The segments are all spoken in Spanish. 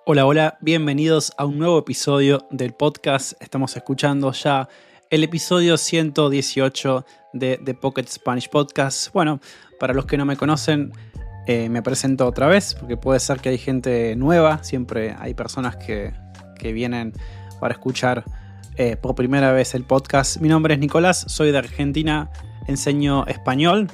Hola, hola, bienvenidos a un nuevo episodio del podcast. Estamos escuchando ya el episodio 118 de The Pocket Spanish Podcast. Bueno, para los que no me conocen, me presento otra vez, porque puede ser que hay gente nueva, siempre hay personas que vienen para escuchar por primera vez el podcast. Mi nombre es Nicolás, soy de Argentina, enseño español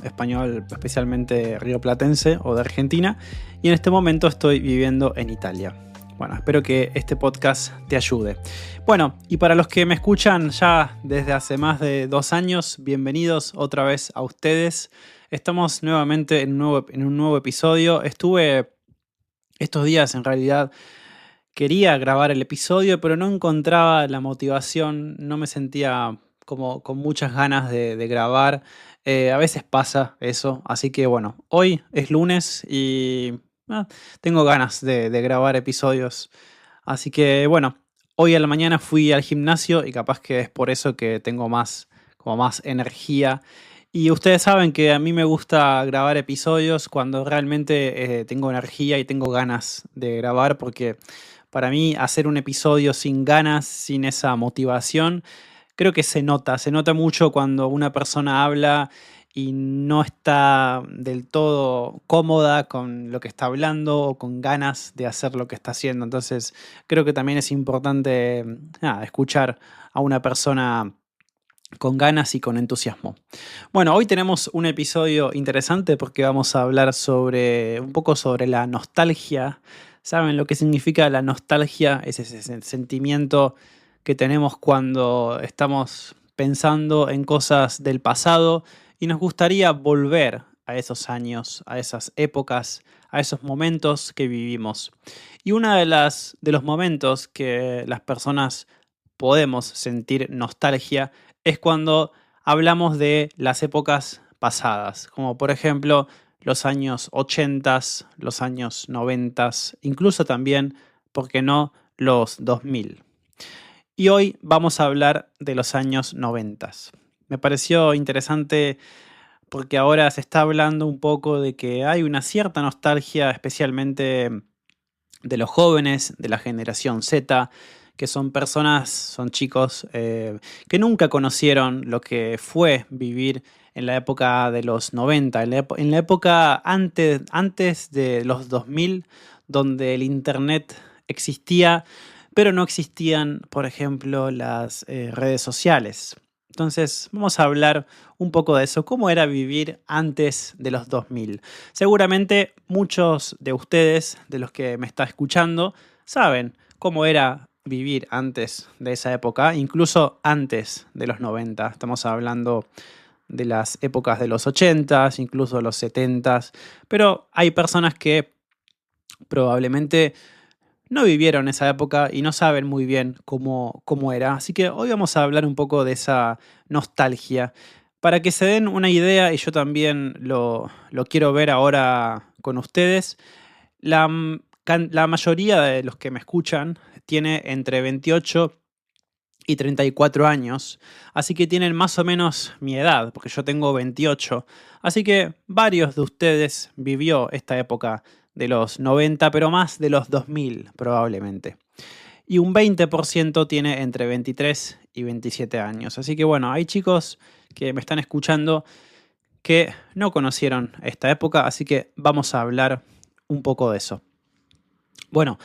especialmente rioplatense o de Argentina, y en este momento estoy viviendo en Italia. Bueno, espero que este podcast te ayude. Bueno, y para los que me escuchan ya desde hace más de 2 años, bienvenidos otra vez a ustedes. Estamos nuevamente en un nuevo episodio. Estuve estos días, en realidad, quería grabar el episodio, pero no encontraba la motivación, no me sentía como con muchas ganas de grabar. A veces pasa eso, así que bueno, hoy es lunes y tengo ganas de grabar episodios. Así que bueno, hoy a la mañana fui al gimnasio y capaz que es por eso que tengo como más energía. Y ustedes saben que a mí me gusta grabar episodios cuando realmente tengo energía y tengo ganas de grabar, porque para mí hacer un episodio sin ganas, sin esa motivación, creo que se nota mucho cuando una persona habla y no está del todo cómoda con lo que está hablando o con ganas de hacer lo que está haciendo. Entonces, creo que también es importante escuchar a una persona con ganas y con entusiasmo. Bueno, hoy tenemos un episodio interesante porque vamos a hablar un poco sobre la nostalgia. ¿Saben lo que significa la nostalgia? Es ese sentimiento que tenemos cuando estamos pensando en cosas del pasado y nos gustaría volver a esos años, a esas épocas, a esos momentos que vivimos. Y uno de los momentos que las personas podemos sentir nostalgia es cuando hablamos de las épocas pasadas, como por ejemplo los años 80, los años 90, incluso también, ¿por qué no?, los 2000. Y hoy vamos a hablar de los años 90. Me pareció interesante porque ahora se está hablando un poco de que hay una cierta nostalgia, especialmente de los jóvenes, de la generación Z, que son chicos que nunca conocieron lo que fue vivir en la época de los 90, en la época antes de los 2000, donde el Internet existía, pero no existían, por ejemplo, las redes sociales. Entonces, vamos a hablar un poco de eso, cómo era vivir antes de los 2000. Seguramente muchos de ustedes, de los que me está escuchando, saben cómo era vivir antes de esa época, incluso antes de los 90. Estamos hablando de las épocas de los 80, incluso los 70, pero hay personas que probablemente no vivieron esa época y no saben muy bien cómo era. Así que hoy vamos a hablar un poco de esa nostalgia. Para que se den una idea, y yo también lo quiero ver ahora con ustedes, la mayoría de los que me escuchan tiene entre 28 y 34 años, así que tienen más o menos mi edad, porque yo tengo 28. Así que varios de ustedes vivió esta época de los 90, pero más de los 2000 probablemente. Y un 20% tiene entre 23 y 27 años. Así que bueno, hay chicos que me están escuchando que no conocieron esta época, así que vamos a hablar un poco de eso. Bueno,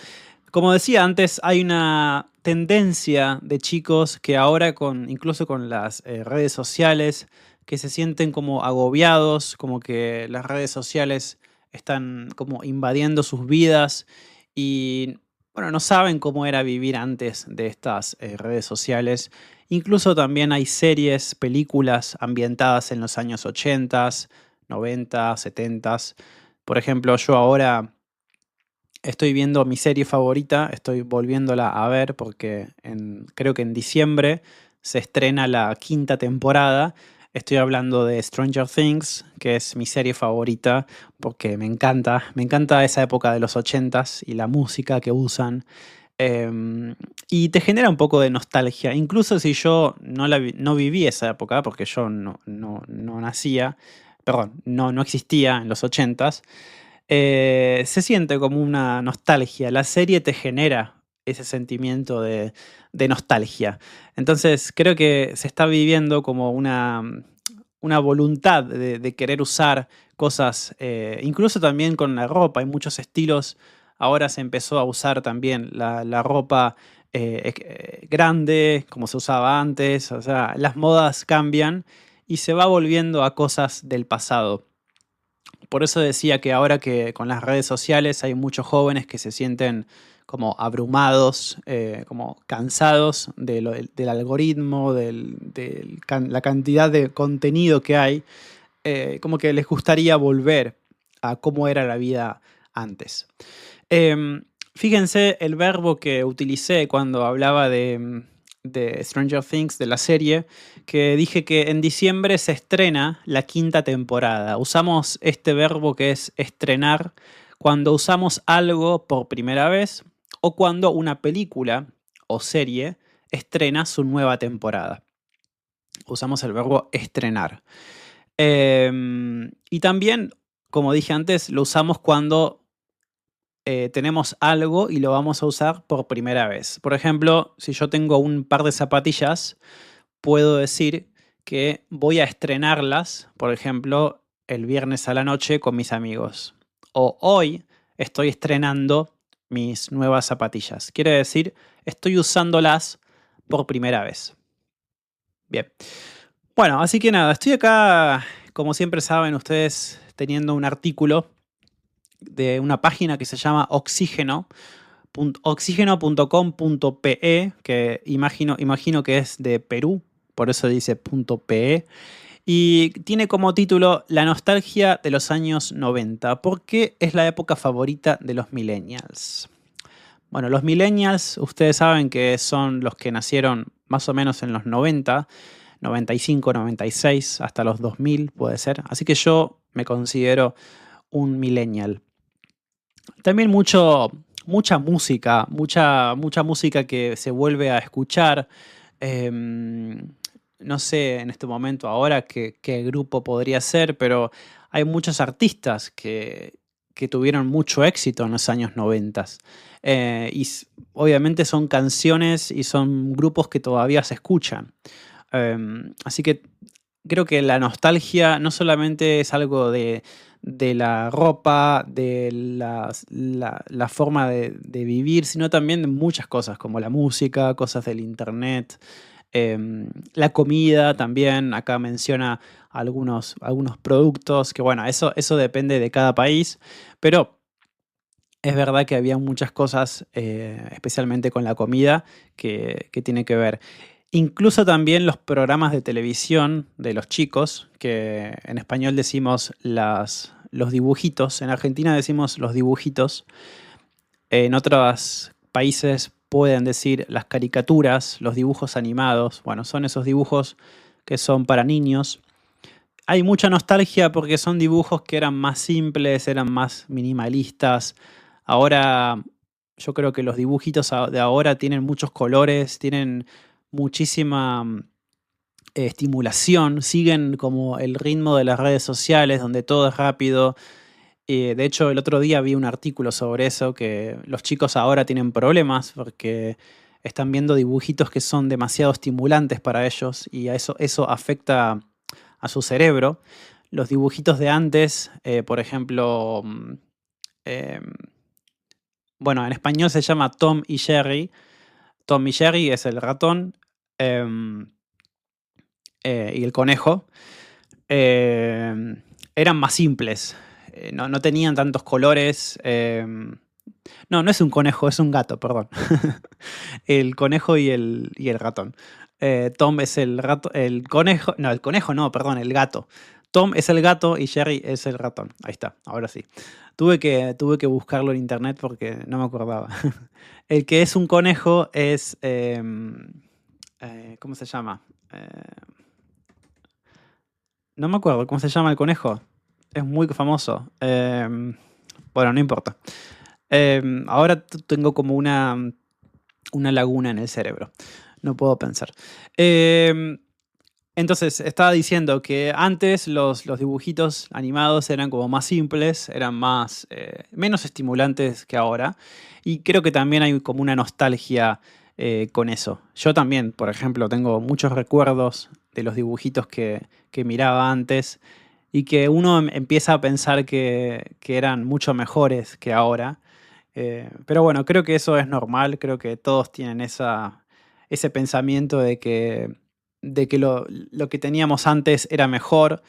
como decía antes, hay una tendencia de chicos que ahora incluso con las redes sociales, que se sienten como agobiados, como que las redes sociales están como invadiendo sus vidas y bueno, no saben cómo era vivir antes de estas redes sociales. Incluso también hay series, películas ambientadas en los años 80, 90, 70. Por ejemplo, yo ahora estoy viendo mi serie favorita, estoy volviéndola a ver porque creo que en diciembre se estrena la 5ª temporada. Estoy hablando de Stranger Things, que es mi serie favorita porque me encanta esa época de los 80s y la música que usan. Y te genera un poco de nostalgia, incluso si yo no viví esa época, porque yo no nacía, perdón, no existía en los 80s. se siente como una nostalgia. La serie te genera ese sentimiento de nostalgia. Entonces creo que se está viviendo como una voluntad de querer usar cosas, incluso también con la ropa. Hay muchos estilos. Ahora se empezó a usar también la ropa grande, como se usaba antes. O sea, las modas cambian y se va volviendo a cosas del pasado. Por eso decía que ahora que con las redes sociales hay muchos jóvenes que se sienten como abrumados, como cansados del algoritmo, la cantidad de contenido que hay, como que les gustaría volver a cómo era la vida antes. Fíjense el verbo que utilicé cuando hablaba de Stranger Things, de la serie, que dije que en diciembre se estrena la quinta temporada. Usamos este verbo que es estrenar cuando usamos algo por primera vez o cuando una película o serie estrena su nueva temporada. Usamos el verbo estrenar. Y también, como dije antes, lo usamos cuando tenemos algo y lo vamos a usar por primera vez. Por ejemplo, si yo tengo un par de zapatillas, puedo decir que voy a estrenarlas, por ejemplo, el viernes a la noche con mis amigos. O hoy estoy estrenando mis nuevas zapatillas. Quiere decir, estoy usándolas por primera vez. Bien. Bueno, así que nada, estoy acá, como siempre saben ustedes, teniendo un artículo de una página que se llama oxígeno.com.pe, que imagino que es de Perú, por eso dice .pe, y tiene como título La nostalgia de los años 90, porque es la época favorita de los millennials. Bueno, los millennials, ustedes saben que son los que nacieron más o menos en los 90, 95, 96, hasta los 2000 puede ser, así que yo me considero un millennial. También mucha música, mucha música que se vuelve a escuchar. No sé en este momento ahora qué grupo podría ser, pero hay muchos artistas que tuvieron mucho éxito en los años 90. Obviamente son canciones y son grupos que todavía se escuchan. Así que creo que la nostalgia no solamente es algo de la ropa, de la forma de vivir, sino también de muchas cosas, como la música, cosas del internet, la comida también. Acá menciona algunos productos, que bueno, eso depende de cada país, pero es verdad que había muchas cosas, especialmente con la comida, que tiene que ver. Incluso también los programas de televisión de los chicos, que en español decimos los dibujitos, en Argentina decimos los dibujitos, en otros países pueden decir las caricaturas, los dibujos animados. Bueno, son esos dibujos que son para niños. Hay mucha nostalgia porque son dibujos que eran más simples, eran más minimalistas. Ahora yo creo que los dibujitos de ahora tienen muchos colores, tienen muchísima estimulación, siguen como el ritmo de las redes sociales donde todo es rápido. De hecho, el otro día vi un artículo sobre eso, que los chicos ahora tienen problemas porque están viendo dibujitos que son demasiado estimulantes para ellos y eso afecta a su cerebro. Los dibujitos de antes, por ejemplo, eh, bueno, en español se llama Tom y Jerry. Tom y Jerry es el ratón y el conejo. Eran más simples, no tenían tantos colores. No es un conejo, es un gato, perdón. El conejo y el ratón. Tom es el conejo, no, el conejo no, perdón, el gato. Tom es el gato y Jerry es el ratón. Ahí está, ahora sí. Tuve que buscarlo en internet porque no me acordaba. El que es un conejo es... ¿cómo se llama? No me acuerdo cómo se llama el conejo. Es muy famoso. Bueno, no importa. Ahora tengo como una laguna en el cerebro. No puedo pensar. Entonces, estaba diciendo que antes los dibujitos animados eran como más simples, eran más, menos estimulantes que ahora. Y creo que también hay como una nostalgia con eso. Yo también, por ejemplo, tengo muchos recuerdos de los dibujitos que miraba antes y que uno empieza a pensar que eran mucho mejores que ahora. Pero bueno, creo que eso es normal, creo que todos tienen ese pensamiento de que lo que teníamos antes era mejor.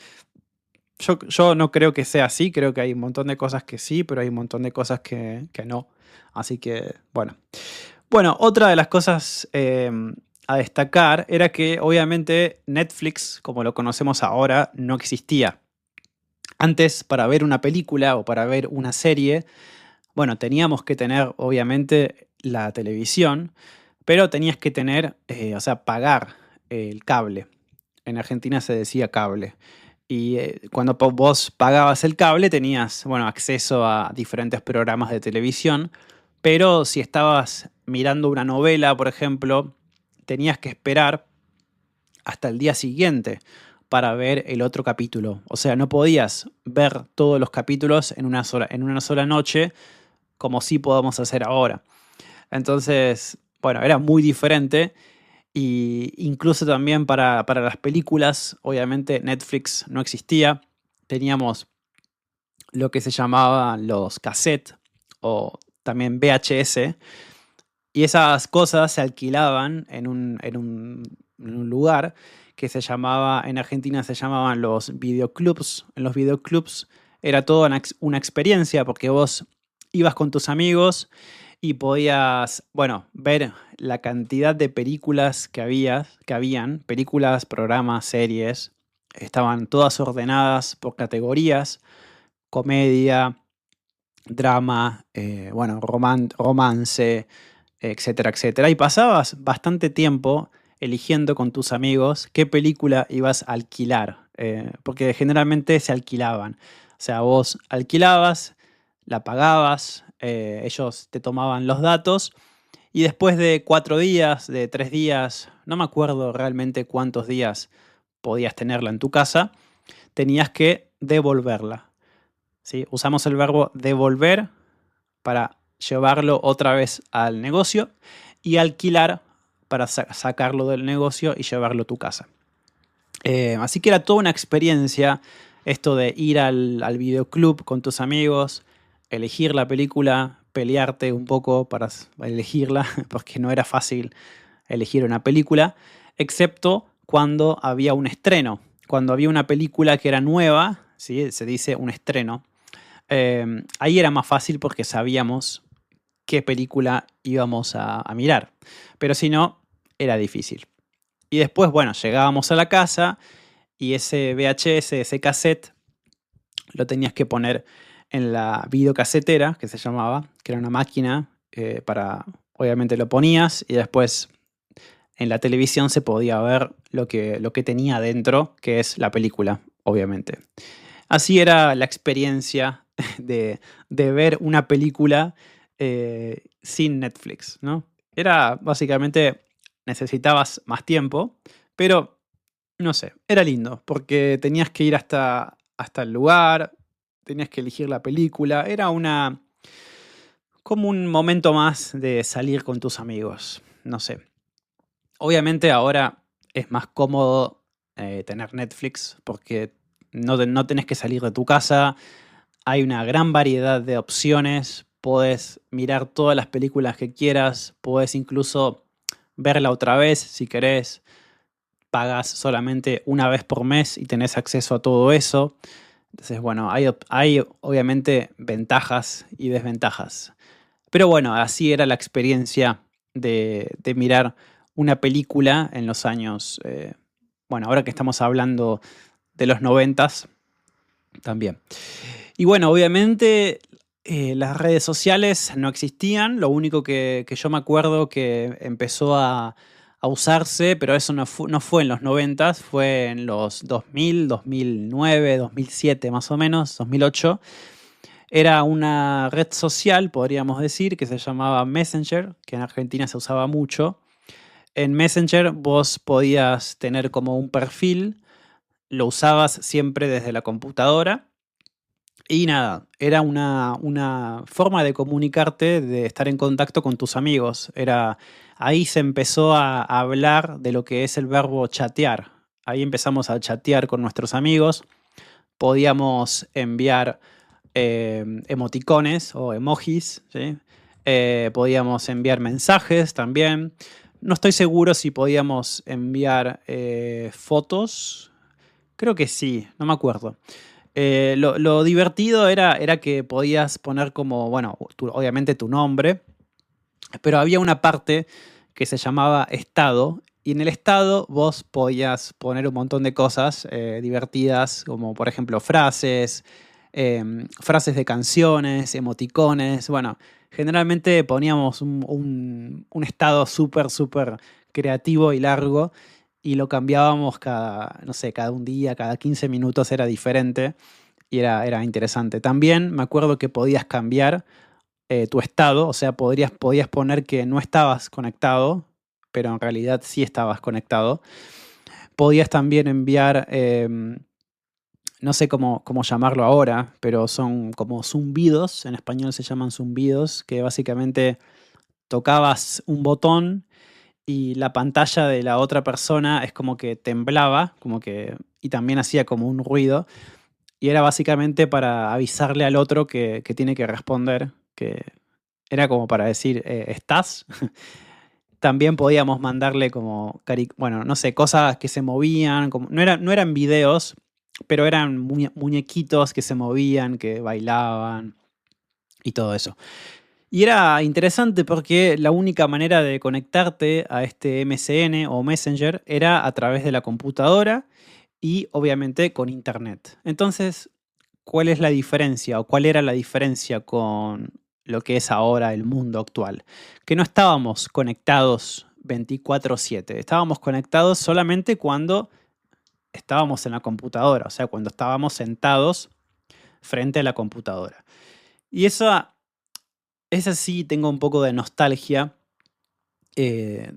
Yo no creo que sea así, creo que hay un montón de cosas que sí, pero hay un montón de cosas que no. Así que, bueno. Bueno, otra de las cosas a destacar era que obviamente Netflix, como lo conocemos ahora, no existía. Antes, para ver una película o para ver una serie, bueno, teníamos que tener obviamente la televisión, pero tenías que tener, o sea, pagar el cable. En Argentina se decía cable. Y cuando vos pagabas el cable tenías, bueno, acceso a diferentes programas de televisión, pero si estabas mirando una novela, por ejemplo, tenías que esperar hasta el día siguiente para ver el otro capítulo. O sea, no podías ver todos los capítulos en una sola noche como sí podemos hacer ahora. Entonces, bueno, era muy diferente. Y incluso también para las películas, obviamente Netflix no existía. Teníamos lo que se llamaban los cassettes o también VHS. Y esas cosas se alquilaban en un lugar que se llamaba, en Argentina se llamaban los videoclubs. En los videoclubs era toda una experiencia porque vos ibas con tus amigos y podías, bueno, ver la cantidad de películas que habían, películas, programas, series. Estaban todas ordenadas por categorías: comedia, drama, bueno, romance, etcétera, etcétera. Y pasabas bastante tiempo eligiendo con tus amigos qué película ibas a alquilar, porque generalmente se alquilaban. O sea, vos alquilabas, la pagabas, ellos te tomaban los datos y después de 4 días, de 3 días, no me acuerdo realmente cuántos días podías tenerla en tu casa, tenías que devolverla. ¿Sí? Usamos el verbo devolver para llevarlo otra vez al negocio y alquilar para sacarlo del negocio y llevarlo a tu casa. Así que era toda una experiencia esto de ir al videoclub con tus amigos, elegir la película, pelearte un poco para elegirla, porque no era fácil elegir una película, excepto cuando había un estreno. Cuando había una película que era nueva, ¿sí? Se dice un estreno. Ahí era más fácil porque sabíamos qué película íbamos a mirar. Pero si no, era difícil. Y después, bueno, llegábamos a la casa y ese VHS, ese cassette, lo tenías que poner en la videocasetera, que se llamaba, que era una máquina obviamente lo ponías y después en la televisión se podía ver lo que tenía dentro, que es la película, obviamente. Así era la experiencia de ver una película sin Netflix, ¿no? Era básicamente, necesitabas más tiempo, pero no sé, era lindo, porque tenías que ir hasta el lugar, tenías que elegir la película, era como un momento más de salir con tus amigos, no sé. Obviamente ahora es más cómodo tener Netflix porque no tenés que salir de tu casa, hay una gran variedad de opciones, podés mirar todas las películas que quieras, podés incluso verla otra vez si querés, pagás solamente una vez por mes y tenés acceso a todo eso. Entonces, bueno, hay obviamente ventajas y desventajas. Pero bueno, así era la experiencia de mirar una película en los años, bueno, ahora que estamos hablando de los 90 también. Y bueno, obviamente las redes sociales no existían, lo único que yo me acuerdo que empezó a usarse, pero eso no fue en los 90, fue en los 2000, 2009, 2007 más o menos, 2008. Era una red social, podríamos decir, que se llamaba Messenger, que en Argentina se usaba mucho. En Messenger vos podías tener como un perfil, lo usabas siempre desde la computadora y nada, era una forma de comunicarte, de estar en contacto con tus amigos. Ahí se empezó a hablar de lo que es el verbo chatear. Ahí empezamos a chatear con nuestros amigos. Podíamos enviar emoticones o emojis, ¿sí? Podíamos enviar mensajes también. No estoy seguro si podíamos enviar fotos. Creo que sí, no me acuerdo. Lo divertido era que podías poner como, bueno, obviamente tu nombre, pero había una parte que se llamaba estado, y en el estado vos podías poner un montón de cosas divertidas, como por ejemplo frases de canciones, emoticones. Bueno, generalmente poníamos un estado súper, súper creativo y largo y lo cambiábamos cada, no sé, cada un día, cada 15 minutos era diferente y era interesante. También me acuerdo que podías cambiar tu estado, o sea, podías poner que no estabas conectado, pero en realidad sí estabas conectado. Podías también enviar, no sé cómo llamarlo ahora, pero son como zumbidos, en español se llaman zumbidos, que básicamente tocabas un botón y la pantalla de la otra persona es como que temblaba, y también hacía como un ruido. Y era básicamente para avisarle al otro que tiene que responder, que era como para decir, ¿estás? También podíamos mandarle como, bueno, no sé, cosas que se movían, no eran videos, pero eran muñequitos que se movían, que bailaban y todo eso. Y era interesante porque la única manera de conectarte a este MSN o Messenger era a través de la computadora y obviamente con internet. Entonces, ¿cuál es la diferencia o cuál era la diferencia con lo que es ahora el mundo actual? Que no estábamos conectados 24/7, estábamos conectados solamente cuando estábamos en la computadora, o sea, cuando estábamos sentados frente a la computadora. Y esa sí tengo un poco de nostalgia de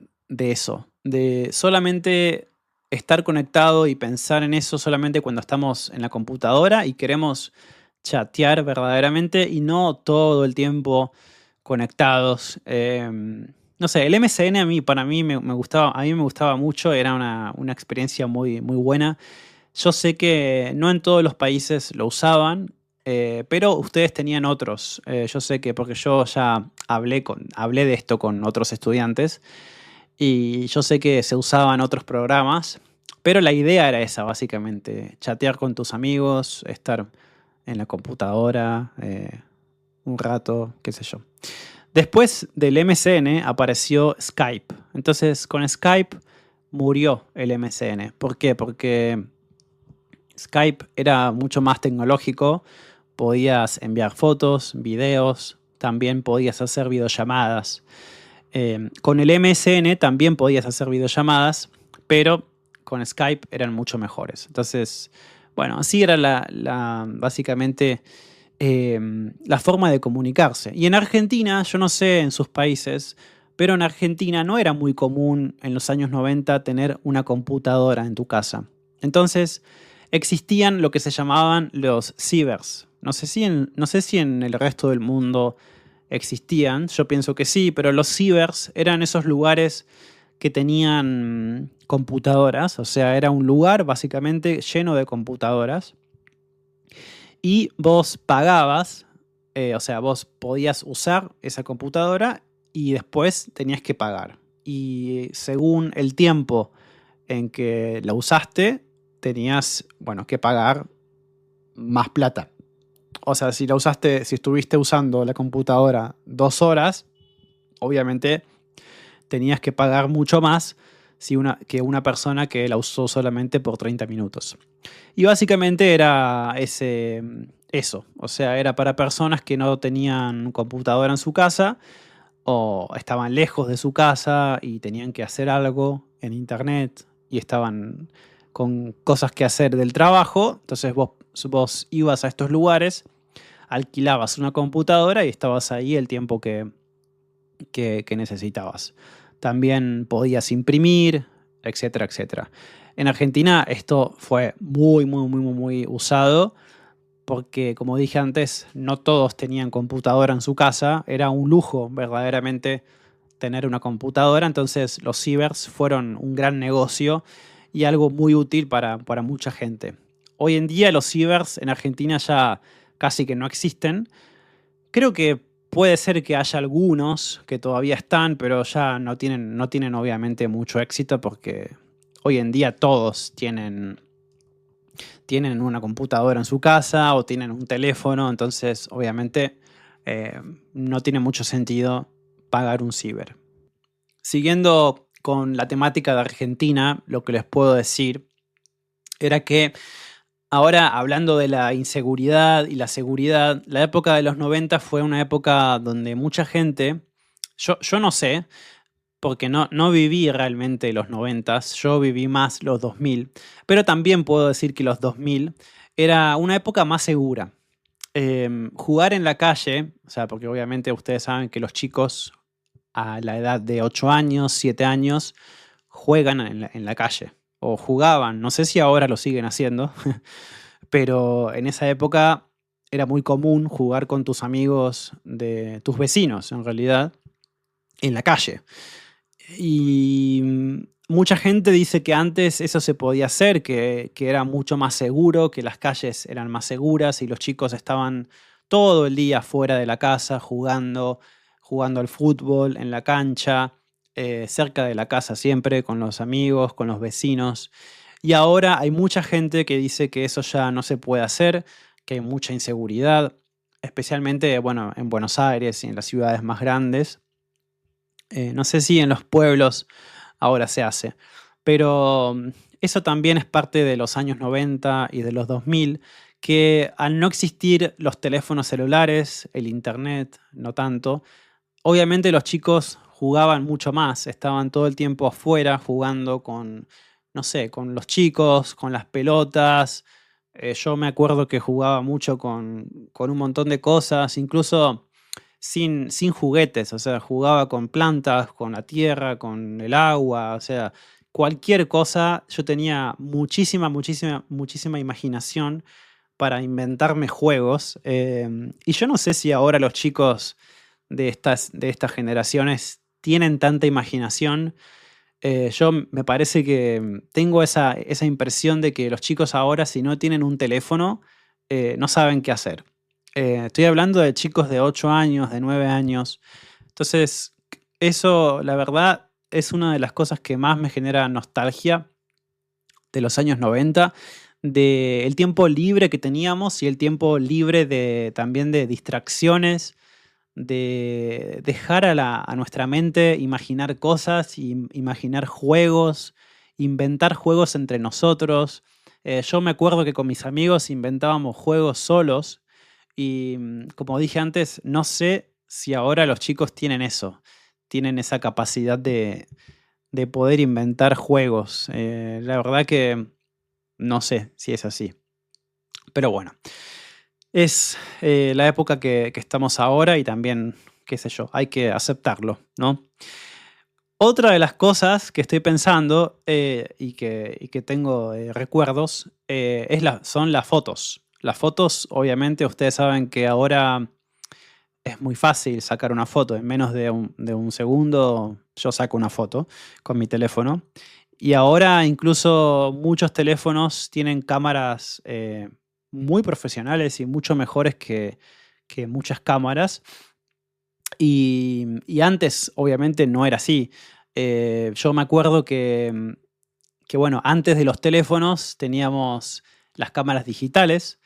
eso, de solamente estar conectado y pensar en eso solamente cuando estamos en la computadora y queremos chatear verdaderamente y no todo el tiempo conectados. No sé, el MSN para mí me gustaba, a mí me gustaba mucho, era una experiencia muy, muy buena. Yo sé que no en todos los países lo usaban, pero ustedes tenían otros. Yo sé que porque yo ya hablé de esto con otros estudiantes y yo sé que se usaban otros programas, pero la idea era esa, básicamente, chatear con tus amigos, estar en la computadora un rato, qué sé yo. Después del MSN apareció Skype. Entonces con Skype murió el MSN. ¿Por qué? Porque Skype era mucho más tecnológico, podías enviar fotos, videos, también podías hacer videollamadas. Con el MSN también podías hacer videollamadas, pero con Skype eran mucho mejores. Entonces, bueno, así era básicamente la forma de comunicarse. Y en Argentina, yo no sé en sus países, pero en Argentina no era muy común en los años 90 tener una computadora en tu casa. Entonces, existían lo que se llamaban los cibers. No sé si en el resto del mundo existían, yo pienso que sí, pero los cibers eran esos lugares que tenían computadoras, o sea, era un lugar básicamente lleno de computadoras y vos pagabas, o sea, vos podías usar esa computadora y después tenías que pagar. Y según el tiempo en que la usaste, tenías, bueno, que pagar más plata. O sea, si estuviste usando la computadora 2 horas, obviamente tenías que pagar mucho más que una persona que la usó solamente por 30 minutos. Y básicamente era eso. O sea, era para personas que no tenían computadora en su casa o estaban lejos de su casa y tenían que hacer algo en internet y estaban con cosas que hacer del trabajo. Entonces vos ibas a estos lugares, alquilabas una computadora y estabas ahí el tiempo que necesitabas. también podías imprimir, etcétera, etcétera. En Argentina esto fue muy, muy, muy, muy, muy usado porque, como dije antes, no todos tenían computadora en su casa. Era un lujo verdaderamente tener una computadora. Entonces los cibers fueron un gran negocio y algo muy útil para mucha gente. Hoy en día los cibers en Argentina ya casi que no existen. Creo que puede ser que haya algunos que todavía están, pero ya no tienen obviamente mucho éxito porque hoy en día todos tienen una computadora en su casa o tienen un teléfono, entonces obviamente no tiene mucho sentido pagar un ciber. Siguiendo con la temática de Argentina, lo que les puedo decir era que ahora, hablando de la inseguridad y la seguridad, la época de los 90 fue una época donde mucha gente, yo no sé, porque no viví realmente los 90, yo viví más los 2000, pero también puedo decir que los 2000 era una época más segura. Jugar en la calle, o sea, porque obviamente ustedes saben que los chicos a la edad de 8 años, 7 años, juegan en la calle. O jugaban, no sé si ahora lo siguen haciendo, pero en esa época era muy común jugar con tus amigos de tus vecinos, en realidad, en la calle. Y mucha gente dice que antes eso se podía hacer, que era mucho más seguro, que las calles eran más seguras y los chicos estaban todo el día fuera de la casa jugando al fútbol en la cancha, cerca de la casa siempre, con los amigos, con los vecinos. Y ahora hay mucha gente que dice que eso ya no se puede hacer, que hay mucha inseguridad, especialmente, bueno, en Buenos Aires y en las ciudades más grandes. No sé si en los pueblos ahora se hace, pero eso también es parte de los años 90 y de los 2000, que al no existir los teléfonos celulares, el internet, no tanto, obviamente los chicos jugaban mucho más, estaban todo el tiempo afuera jugando con, no sé, con los chicos, con las pelotas. Yo me acuerdo que jugaba mucho con un montón de cosas, incluso sin juguetes, o sea, jugaba con plantas, con la tierra, con el agua, o sea, cualquier cosa. Yo tenía muchísima, muchísima, muchísima imaginación para inventarme juegos. Y yo no sé si ahora los chicos de estas generaciones tienen tanta imaginación. Yo me parece que tengo esa impresión de que los chicos ahora, si no tienen un teléfono, no saben qué hacer. Estoy hablando de chicos de 8 años, de 9 años. Entonces, eso, la verdad, es una de las cosas que más me genera nostalgia de los años 90, del tiempo libre que teníamos y el tiempo libre también de distracciones, de dejar a nuestra mente imaginar cosas, imaginar juegos, inventar juegos entre nosotros. Yo me acuerdo que con mis amigos inventábamos juegos solos y, como dije antes, no sé si ahora los chicos tienen eso, tienen esa capacidad de poder inventar juegos. La verdad que no sé si es así. Pero bueno, es la época que estamos ahora y también, qué sé yo, hay que aceptarlo, ¿no? Otra de las cosas que estoy pensando y que tengo recuerdos son las fotos. Las fotos, obviamente, ustedes saben que ahora es muy fácil sacar una foto. En menos de un segundo yo saco una foto con mi teléfono. Y ahora incluso muchos teléfonos tienen cámaras muy profesionales y mucho mejores que muchas cámaras. Y antes, obviamente, no era así. Yo me acuerdo que, bueno, antes de los teléfonos teníamos las cámaras digitales.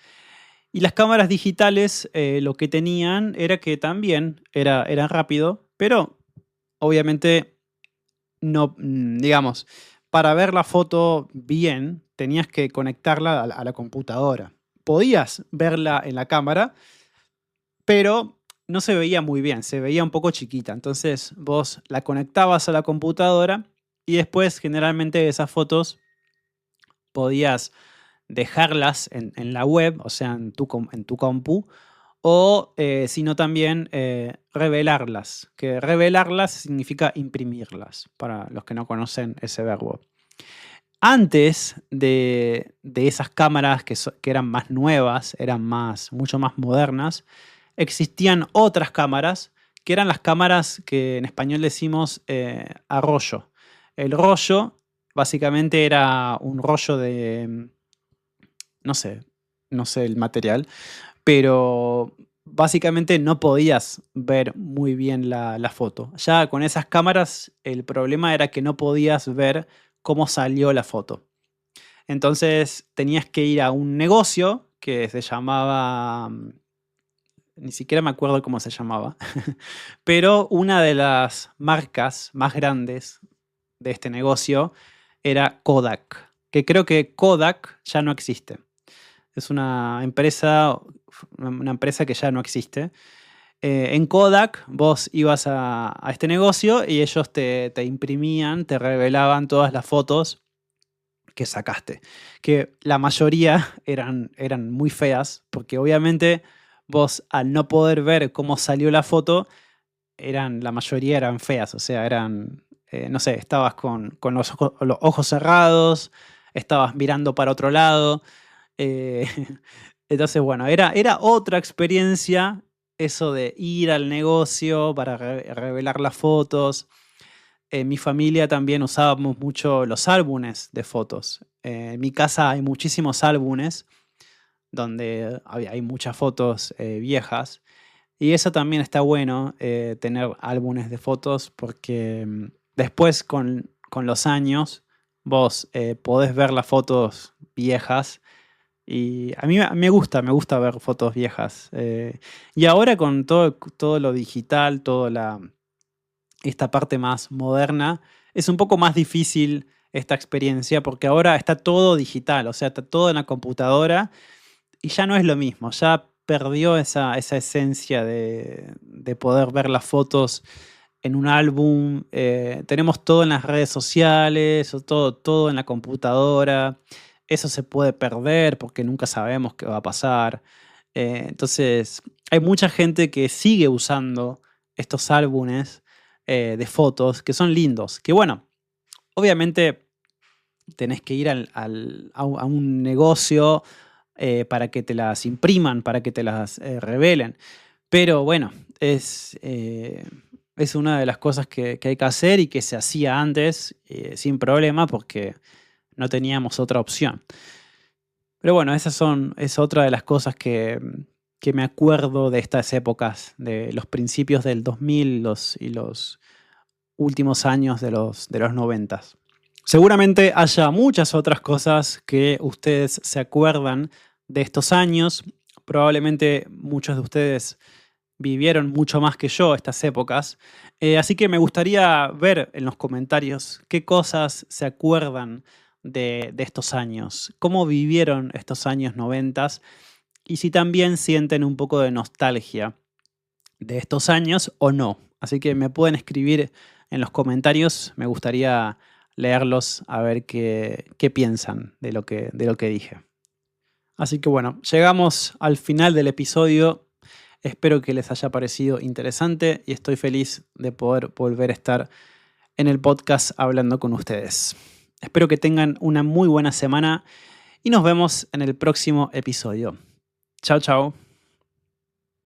Y las cámaras digitales lo que tenían era que también era rápido, pero obviamente no, digamos, para ver la foto bien tenías que conectarla a la computadora. Podías verla en la cámara, pero no se veía muy bien, se veía un poco chiquita. Entonces vos la conectabas a la computadora y después generalmente esas fotos podías dejarlas en la web, o sea, en tu compu, sino también revelarlas, que revelarlas significa imprimirlas, para los que no conocen ese verbo. Antes de esas cámaras que eran más nuevas, mucho más modernas, existían otras cámaras que eran las cámaras que en español decimos a rollo. El rollo básicamente era un rollo de, no sé el material, pero básicamente no podías ver muy bien la foto. Ya con esas cámaras el problema era que no podías ver cómo salió la foto. Entonces tenías que ir a un negocio que se llamaba, ni siquiera me acuerdo cómo se llamaba, pero una de las marcas más grandes de este negocio era Kodak, que creo que Kodak ya no existe. Es una empresa que ya no existe. En Kodak vos ibas a este negocio y ellos te imprimían, te revelaban todas las fotos que sacaste. Que la mayoría eran muy feas, porque obviamente vos al no poder ver cómo salió la foto, la mayoría eran feas, o sea, no sé, estabas con los ojos cerrados, estabas mirando para otro lado. eh, entonces, bueno, era otra experiencia eso de ir al negocio para revelar las fotos. En mi familia también usábamos mucho los álbumes de fotos. En mi casa hay muchísimos álbumes donde hay muchas fotos viejas. Y eso también está bueno, tener álbumes de fotos, porque después con los años vos podés ver las fotos viejas. Y a mí me gusta ver fotos viejas. Y ahora con todo lo digital, esta parte más moderna, es un poco más difícil esta experiencia porque ahora está todo digital, o sea, está todo en la computadora y ya no es lo mismo, ya perdió esa esencia de poder ver las fotos en un álbum. Tenemos todo en las redes sociales, o todo en la computadora. Eso se puede perder porque nunca sabemos qué va a pasar. Entonces, hay mucha gente que sigue usando estos álbumes de fotos que son lindos. Que bueno, obviamente tenés que ir a un negocio para que te las impriman, para que te las revelen. Pero bueno, es una de las cosas que hay que hacer y que se hacía antes sin problema porque no teníamos otra opción. Pero bueno, es otra de las cosas que me acuerdo de estas épocas, de los principios del 2000 y los últimos años de los 90. Seguramente haya muchas otras cosas que ustedes se acuerdan de estos años. Probablemente muchos de ustedes vivieron mucho más que yo estas épocas. Así que me gustaría ver en los comentarios qué cosas se acuerdan de estos años, cómo vivieron estos años 90 y si también sienten un poco de nostalgia de estos años o no. Así que me pueden escribir en los comentarios, me gustaría leerlos a ver qué piensan de lo que dije. Así que bueno, llegamos al final del episodio. Espero que les haya parecido interesante y estoy feliz de poder volver a estar en el podcast hablando con ustedes. Espero que tengan una muy buena semana y nos vemos en el próximo episodio. Chao, chao.